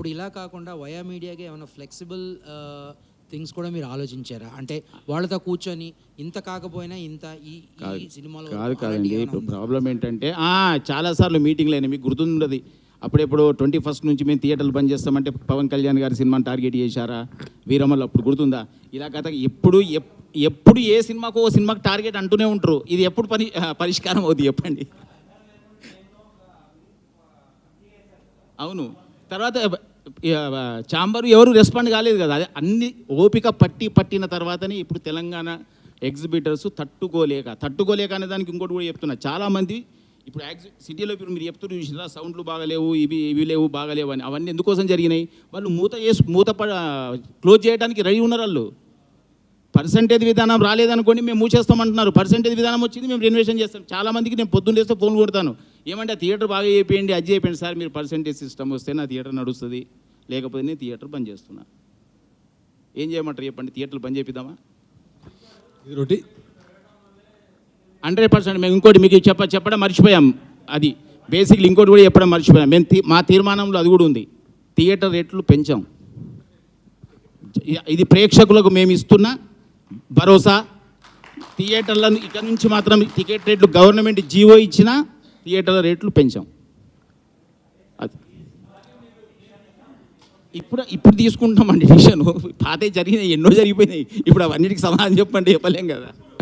అప్పుడు ఇలా కాకుండా వయా మీడియాకి ఏమైనా ఫ్లెక్సిబుల్ థింగ్స్ కూడా మీరు ఆలోచించారా? అంటే వాళ్ళతో కూర్చొని ఇంత కాకపోయినా ఇంత ఈ సినిమాలో కాదండి. ఇప్పుడు ప్రాబ్లం ఏంటంటే చాలాసార్లు మీటింగ్లు అయినా మీకు గుర్తుండదు. అప్పుడెప్పుడు 21st నుంచి మేము థియేటర్లు బంద్ చేస్తామంటే పవన్ కళ్యాణ్ గారి సినిమాని టార్గెట్ చేశారా? వీరమల్ అప్పుడు గుర్తుందా? ఇలా కథ ఎప్పుడు ఏ సినిమాకు ఓ సినిమాకి టార్గెట్ అంటూనే ఉంటారు. ఇది ఎప్పుడు పరిష్కారం అవుతుంది చెప్పండి? అవును. తర్వాత చాంబర్ ఎవరు రెస్పాండ్ కాలేదు కదా. అదే అన్ని ఓపిక పట్టిన తర్వాతనే ఇప్పుడు తెలంగాణ ఎగ్జిబిటర్స్ తట్టుకోలేక అనే దానికి ఇంకోటి కూడా చెప్తున్నా. చాలామంది ఇప్పుడు సిటీలో ఇప్పుడు మీరు చెప్తూ చూసినా సౌండ్లు బాగలేవు, ఇవి లేవు, బాగలేవు అని. అవన్నీ ఎందుకోసం జరిగినాయి? వాళ్ళు మూత క్లోజ్ చేయడానికి రెడీ ఉన్నారు. వాళ్ళు పర్సంటేజ్ విధానం రాలేదనుకోండి, మేము మూసేస్తామంటున్నారు. పర్సంటేజ్ విధానం వచ్చింది, మేము రెన్యువేషన్ చేస్తాం. చాలామందికి నేను పొద్దున్న చేస్తే ఫోన్ కొడతాను, ఏమంటే ఆ థియేటర్ బాగా చేయండి, అది చేయండి సార్. మీరు పర్సంటేజ్ సిస్టమ్ వస్తే నా థియేటర్ నడుస్తుంది, లేకపోతే నేను థియేటర్ బంద్ చేస్తున్నా. ఏం చేయమంటారు చెప్పండి? థియేటర్లు బంద్ చేపిద్దామా? 100%. మేము ఇంకోటి మీకు చెప్పడం మర్చిపోయాం. అది బేసిక్లీ ఇంకోటి కూడా చెప్పడం మర్చిపోయాం. మేము మా తీర్మానంలో అది కూడా ఉంది. థియేటర్ రేట్లు పెంచాం. ఇది ప్రేక్షకులకు మేము ఇస్తున్న భరోసా. థియేటర్లను ఇక నుంచి మాత్రం టికెట్ రేట్లు గవర్నమెంట్ జీవో ఇచ్చిన థియేటర్ల రేట్లు పెంచాం. అది ఇప్పుడు తీసుకుంటామండి డిసిషన్. పాతే జరిగినాయి, ఎన్నో జరిగిపోయినాయి. ఇప్పుడు అవన్నిటికి సమాధానం చెప్పండి, చెప్పలేం కదా.